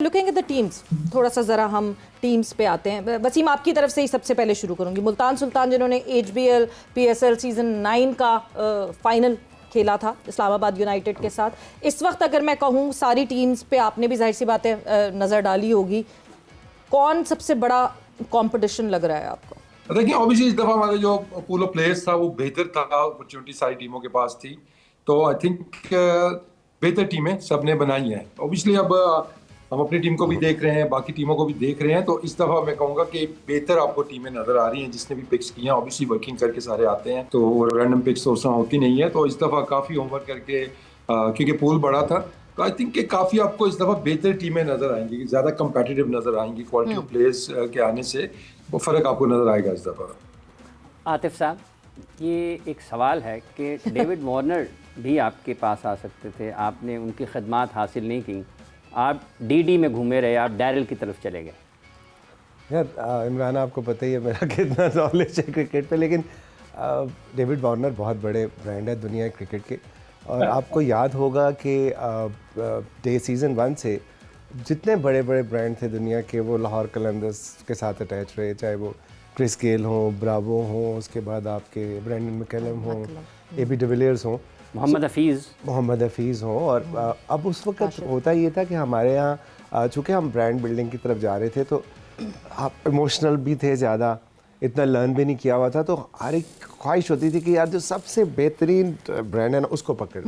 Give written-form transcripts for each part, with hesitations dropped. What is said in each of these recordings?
Looking at the teams, थोड़ा सा ज़रा हम टीम्स पे आते हैं। वसीम, आपकी तरफ से ही सबसे पहले शुरू करूंगी। मुल्तान सुल्तान जिन्होंने HBL PSL सीज़न 9 का फाइनल खेला था इस्लामाबाद यूनाइटेड के साथ, इस वक्त अगर मैं कहूँ सारी टीम्स पे आपने भी जाहिर सी बातें नज़र डाली होगी, कौन सबसे बड़ा कंपटीशन लग रहा है आपको? देखिए, ऑब्वियसली इस दफा हमारा जो पूल ऑफ प्लेयर्स था वो बेहतर था, अपॉर्चुनिटी सारी टीमों के पास थी, तो आई थिंक बेहतर टीमें सबने बनाई हैं। ऑब्वियसली अब हम अपनी टीम को भी देख रहे हैं, बाकी टीमों को भी देख रहे हैं, तो इस दफा मैं कहूंगा कि बेहतर आपको टीमें नजर आ रही हैं। जिसने भी पिक्स की हैं ऑब्वियसली वर्किंग करके सारे आते हैं, तो रैंडम पिक्स तो होती नहीं है, तो इस दफा काफी होमवर्क करके क्योंकि पूल बड़ा था, तो आई थिंक काफी आपको इस दफा बेहतर टीमें नजर आएंगी, ज्यादा कंपेटिटिव नजर आएंगी। क्वालिटी ऑफ प्लेयर्स के आने से वो फर्क आपको नजर आएगा इस दफा। आतिफ साहब, ये एक सवाल है कि डेविड वार्नर भी आपके पास आ सकते थे, आपने उनकी खदमात हासिल नहीं की, आप DD में घूमे रहे, आप डैरिल की तरफ चले गए। यार इमरान, आपको पता ही है मेरा कितना नॉलेज है क्रिकेट पे, लेकिन डेविड वार्नर बहुत बड़े ब्रांड है दुनिया क्रिकेट के, और आपको याद होगा कि डे सीज़न 1 से जितने बड़े बड़े ब्रांड थे दुनिया के, वो लाहौर कलंदर्स के साथ अटैच रहे, चाहे वो क्रिस गेल हो, ब्रावो हो, उसके बाद आपके ब्रेंडन मैकलम हो, AB डिविलियर्स हो, मोहम्मद हफीज़ हो। और अब उस वक्त होता ये था कि हमारे यहाँ चूँकि हम ब्रांड बिल्डिंग की तरफ जा रहे थे, तो आप इमोशनल भी थे, ज़्यादा इतना लर्न भी नहीं किया हुआ था, तो हर एक ख्वाहिश होती थी कि यार जो सबसे बेहतरीन ब्रांड है ना उसको पकड़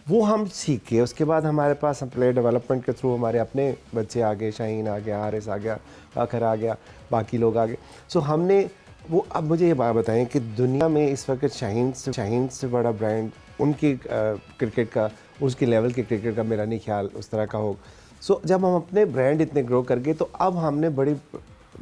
वो हम सीख के उसके बाद हमारे पास प्लेयर डेवलपमेंट के थ्रू हमारे अपने बच्चे आ गए, शाहीन आ गया, हारिस आ गया, फाखर आ गया, बाकी लोग आ गए। सो हमने वो, अब मुझे ये बात बताएं कि दुनिया में इस वक्त शाहीन से बड़ा ब्रांड उनकी क्रिकेट का, उसके लेवल के क्रिकेट का मेरा नहीं ख्याल उस तरह का हो। सो जब हम अपने ब्रांड इतने ग्रो कर गए, तो अब हमने बड़ी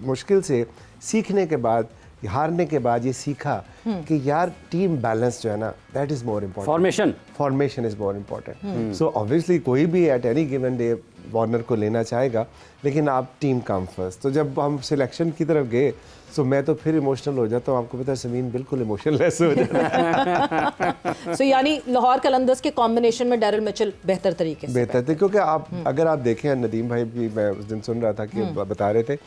मुश्किल से सीखने के बाद, हारने के बाद ये सीखा कि यार टीम बैलेंस जो है ना, that is more important, formation is more important. So obviously कोई भी at any given day Warner को लेना चाहेगा, लेकिन आप टीम कम फर्स्ट। तो जब हम सिलेक्शन की तरफ गए, सो मैं तो फिर इमोशनल हो जाता हूँ, आपको पता है समीन बिल्कुल इमोशनलेस हो जाता है। सो यानी लाहौर कलंदर्स के कॉम्बिनेशन में डैरिल मिचेल बेहतर तरीके से बेहतर थे, क्योंकि आप अगर आप देखें, नदीम भाई भी मैं उस दिन सुन रहा था कि बता रहे थे,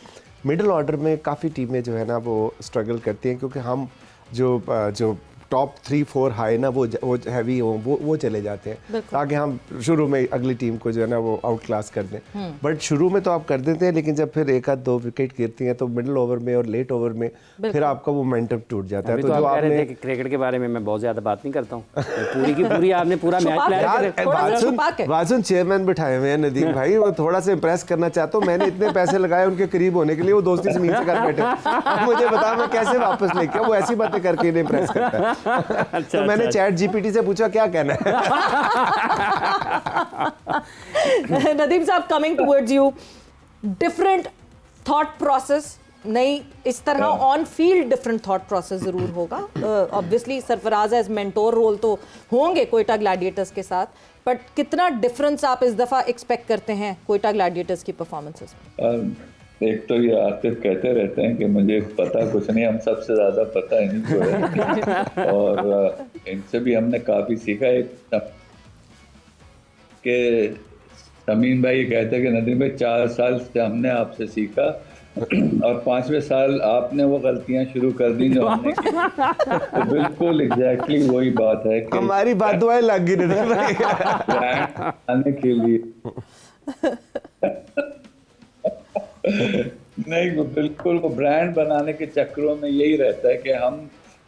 मिडिल ऑर्डर में काफ़ी टीमें जो है ना वो स्ट्रगल करती हैं, क्योंकि हम जो टॉप 3-4 हाई ना वो हैवी हो, वो चले जाते हैं, ताकि हम शुरू में अगली टीम को जो है ना वो आउट क्लास कर दें। बट शुरू में तो आप कर देते हैं, लेकिन जब फिर एक आध 2 विकेट गिरती हैं, तो मिडिल ओवर में और लेट ओवर में फिर आपका वो मोमेंटम टूट जाता है। तो जो आप कह रहे थे कि क्रिकेट के बारे में मैं बहुत ज़्यादा बात नहीं करता हूँ, पूरी की पूरी आपने पूरा मैच प्लान वाजुन चेयरमैन बिठाए हुए हैं नदीम भाई, वो थोड़ा सा इंप्रेस करना चाहता हूँ। मैंने इतने पैसे लगाए उनके करीब होने के लिए, वो दोस्ती से नीचे कर बैठे, मुझे बता मैं कैसे वापस लेके, वो ऐसी बातें करके इन्हें इंप्रेस करता है। तो मैंने चैट GPT से पूछा क्या कहना है। नदीम साहब, coming towards you, different thought process, नहीं इस तरह on field different thought process जरूर होगा। Obviously Sarfaraz as mentor role तो होंगे कोयटा ग्लैडिएटर्स के साथ, बट कितना डिफरेंस आप इस दफा एक्सपेक्ट करते हैं कोयटा ग्लैडिएटर्स की परफॉर्मेंसेस में? एक तो ये आतिफ कहते रहते हैं कि मुझे पता कुछ नहीं, हम सबसे ज्यादा पता इनको है। और इनसे भी हमने काफी सीखा है कि समीन भाई कहते हैं कि नदीम भाई 4 साल से हमने आपसे सीखा, और 5वें साल आपने वो गलतियां शुरू कर दी जो हमने की। तो बिल्कुल एग्जैक्टली वही बात है कि हमारी बात दुआएं लग गई नदीम भाई आने के लिए। नहीं, वो बिल्कुल वो ब्रांड बनाने के चक्करों में यही रहता है कि हम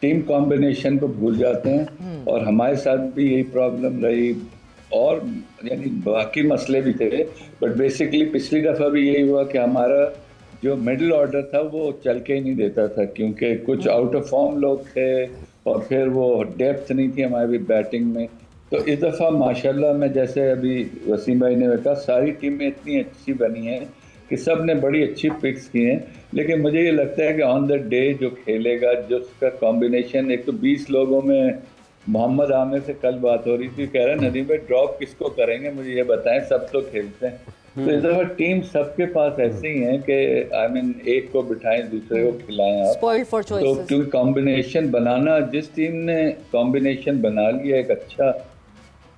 टीम कॉम्बिनेशन को भूल जाते हैं, और हमारे साथ भी यही प्रॉब्लम रही, और यानी बाकी मसले भी थे, बट बेसिकली पिछली दफ़ा भी यही हुआ कि हमारा जो मिडिल ऑर्डर था वो चल के ही नहीं देता था, क्योंकि कुछ आउट ऑफ फॉर्म लोग थे, और फिर वो डेप्थ नहीं थी हमारी बैटिंग में। तो इस दफ़ा माशाल्लाह में, जैसे अभी वसीम भाई ने कहा, सारी टीमें इतनी अच्छी बनी हैं कि सब ने बड़ी अच्छी पिक्स की हैं, लेकिन मुझे ये लगता है कि ऑन द डे जो खेलेगा, जो उसका कॉम्बिनेशन, एक तो 20 लोगों में मोहम्मद आमिर से कल बात हो रही थी, कह रहे हैं नदीम भाई ड्रॉप किसको करेंगे, मुझे ये बताएं, सब तो खेलते हैं। तो इस दफा टीम सबके पास ऐसे ही है कि आई मीन एक को बिठाएं, दूसरे को खिलाएं आप। तो क्योंकि कॉम्बिनेशन बनाना, जिस टीम ने कॉम्बिनेशन बना लिया एक अच्छा,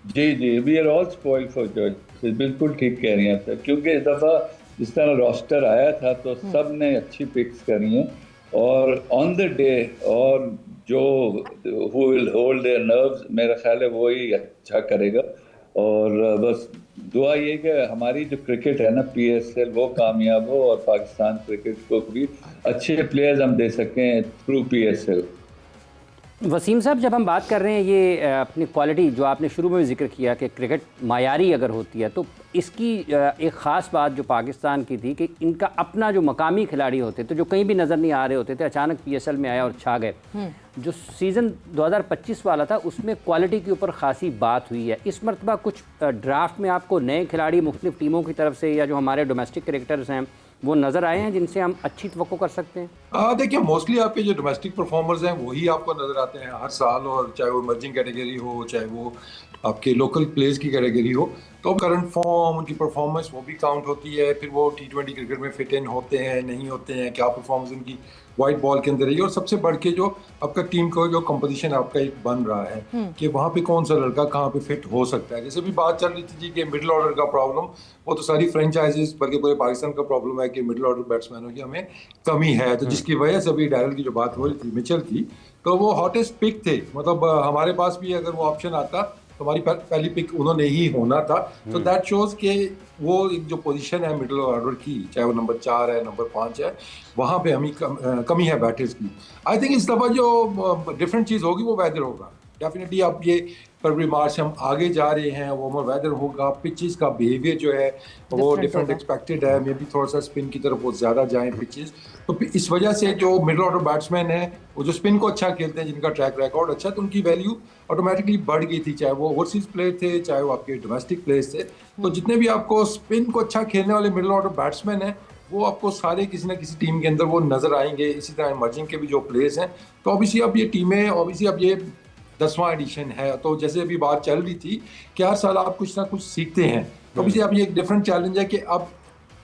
जी we are all spoiled for choice. बिल्कुल ठीक कह रही हैं सर, क्योंकि इस दफ़ा जिस तरह रोस्टर आया था तो सब ने अच्छी पिक्स करी हैं, और ऑन द डे और जो who will hold their nerves, मेरा ख्याल है वो ही अच्छा करेगा। और बस दुआ ये कि हमारी जो क्रिकेट है ना PSL वो कामयाब हो और पाकिस्तान क्रिकेट को भी अच्छे प्लेयर्स हम दे सकें थ्रू PSL। वसीम साहब, जब हम बात कर रहे हैं ये अपनी क्वालिटी, जो आपने शुरू में भी जिक्र किया कि क्रिकेट मायारी अगर होती है, तो इसकी एक ख़ास बात जो पाकिस्तान की थी कि इनका अपना जो मकामी खिलाड़ी होते थे, जो कहीं भी नज़र नहीं आ रहे होते थे, अचानक PSL में आया और छा गए। जो सीज़न 2025 वाला था उसमें क्वालिटी के ऊपर ख़ासी बात हुई है। इस मरतबा कुछ ड्राफ्ट में आपको नए खिलाड़ी मुख्तलिफ टीमों की तरफ से या जो हमारे डोमेस्टिक क्रिकेटर्स हैं वो नज़र आए हैं जिनसे हम अच्छी तवक्को कर सकते हैं? देखिए, मोस्टली आपके जो डोमेस्टिक परफॉर्मर्स हैं वही आपको नज़र आते हैं हर साल, और चाहे वो इमर्जिंग कैटेगरी हो, चाहे वो आपके लोकल प्लेयर्स की कैटेगरी हो, तो करंट फॉर्म, उनकी परफॉर्मेंस वो भी काउंट होती है। फिर वो T20 क्रिकेट में फिट इन होते हैं, नहीं होते हैं, क्या परफॉर्मेंस उनकी वाइट बॉल के अंदर रही है, और सबसे बढ़ के जो आपका टीम का जो कंपोजिशन आपका एक बन रहा है कि वहाँ पे कौन सा लड़का कहाँ पे फिट हो सकता है। जैसे भी बात चल रही थी जी कि मिडिल ऑर्डर का प्रॉब्लम, वो तो सारी फ्रेंचाइजीज बल्कि पूरे पाकिस्तान का प्रॉब्लम है कि मिडिल ऑर्डर बैट्समैनों की हमें कमी है। तो जिसकी वजह से अभी डैरल की जो बात हो रही थी, मिचेल की, तो वो हॉटेस्ट पिक थे। मतलब हमारे पास भी अगर वो ऑप्शन आता तो हमारी पहली पिक उन्होंने ही होना था। तो दैट शोज के वो एक जो पोजीशन है मिडिल ऑर्डर की, चाहे वो नंबर 4 है, नंबर 5 है, वहाँ पे हमें कमी है बैटर्स की। आई थिंक इस दफ़ा जो डिफरेंट चीज़ होगी वो वेदर होगा। डेफिनेटली आप ये फरवरी मार्च हम आगे जा रहे हैं, वार्मर वेदर होगा, पिचेस का बिहेवियर जो है वो डिफरेंट एक्सपेक्टेड है। मे बी थोड़ा सा स्पिन की तरफ वो ज़्यादा जाएं पिचेस, तो इस वजह से जो मिडिल ऑर्डर बैट्समैन है वो जो स्पिन को अच्छा खेलते हैं, जिनका ट्रैक रिकॉर्ड अच्छा है, तो उनकी वैल्यू ऑटोमेटिकली बढ़ गई थी, चाहे वो ओवरसीज प्लेयर थे, चाहे वो आपके डोमेस्टिक प्लेयर्स थे। तो जितने भी आपको स्पिन को अच्छा खेलने वाले मिडिल ऑर्डर बैट्समैन हैं वो आपको सारे किसी ना किसी टीम के अंदर वो नजर आएंगे। इसी तरह इमर्जिंग के भी जो प्लेयर्स हैं, तो ऑब्वियसली अब ये टीमें, ऑब्वियसली अब ये 10वां एडिशन है, तो जैसे अभी बात चल रही थी कि हर साल आप कुछ ना कुछ सीखते हैं, तो ऑब्वियसली अब ये एक डिफरेंट चैलेंज है कि अब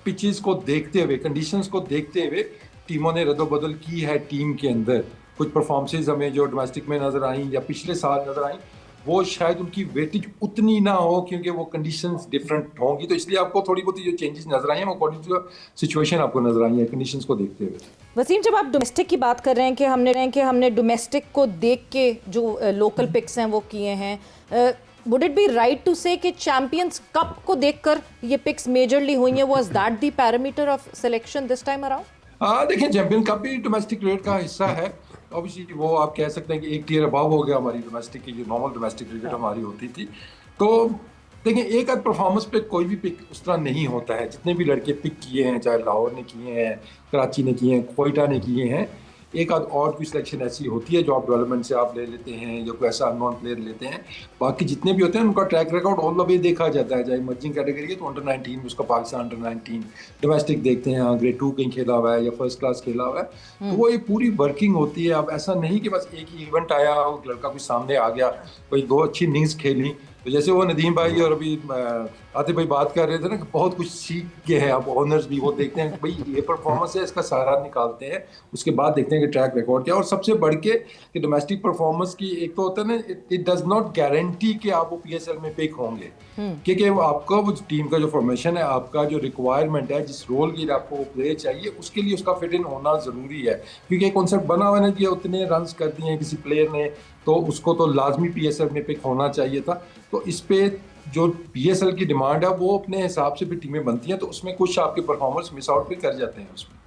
पिचेस को देखते हुए, कंडीशंस को देखते हुए टीमों ने रद्दोबदल की है टीम के अंदर। कुछ परफॉर्मेंसेज हमें जो डोमेस्टिक में नजर आई या पिछले साल नजर आई, वो शायद उनकी वेटेज उतनी ना हो क्योंकि वो कंडीशंस डिफरेंट होंगी, तो इसलिए आपको थोड़ी बहुत जो चेंजेस नजर आई हैं वो अकॉर्डिंग टू सिचुएशन आपको नजर आई है, कंडीशंस को देखते हुए। वसीम, जब आप डोमेस्टिक की बात कर रहे हैं कि हमने डोमेस्टिक को देख के जो लोकल पिक्स हैं वो किए हैं, would it be right to say कि चैंपियंस कप को देखकर ये पिक्स मेजरली हुई हैं? Was that the parameter of selection this time around? देखिए, चैंपियन कप भी डोमेस्टिक क्रिकेट का हिस्सा है। ऑब्वियसली वो आप कह सकते हैं कि एक टियर अबव हो गया हमारी डोमेस्टिक की, जो नॉर्मल डोमेस्टिक क्रिकेट हमारी होती थी। तो देखिए, एक आध परफॉर्मेंस पे कोई भी पिक उस तरह नहीं होता है। जितने भी लड़के पिक किए हैं, चाहे लाहौर ने किए हैं, कराची ने किए हैं, कोयटा ने किए हैं, एक आध और कोई सिलेक्शन ऐसी होती है जो आप डेवलपमेंट से आप ले लेते हैं या कोई ऐसा अननोन प्लेयर लेते हैं। बाकी जितने भी होते हैं उनका track record all the way देखा जाता है। चाहे इमर्जिंग कैटेगरी है तो अंडर 19 में उसका पाकिस्तान अंडर 19, डोमेस्टिक देखते हैं, हाँ ग्रेड 2 कहीं खेला हुआ है या फर्स्ट क्लास खेला हुआ है, तो वो एक पूरी वर्किंग होती है। अब ऐसा नहीं कि बस एक ही इवेंट आया, लड़का कोई सामने आ गया, कोई 2 अच्छी इनिंग्स खेली, तो जैसे वो नदीम भाई और अभी आतिफ भाई बात कर रहे थे ना कि बहुत कुछ सीख के हैं अब ओनर्स भी, वो देखते हैं कि भाई ये परफॉर्मेंस है, इसका सहारा निकालते हैं, उसके बाद देखते हैं कि ट्रैक रिकॉर्ड क्या है। और सबसे बढ़ के कि डोमेस्टिक परफॉर्मेंस की एक तो होता है ना, इट डज नॉट गारंटी कि आप वो PSL में पिक होंगे, क्योंकि आपका वो टीम का जो फॉर्मेशन है, आपका जो रिक्वायरमेंट है, जिस रोल की आपको वो प्लेयर चाहिए, उसके लिए उसका फिट इन होना ज़रूरी है। क्योंकि एक कॉन्सेप्ट बना हुआ है कि उतने रन्स कर दिए हैं किसी प्लेयर ने, तो उसको तो लाजमी PSL में पिक होना चाहिए था। तो इस पे जो PSL की डिमांड है वो अपने हिसाब से भी टीमें बनती हैं, तो उसमें कुछ आपके परफॉर्मर्स मिस आउट भी कर जाते हैं उसमें।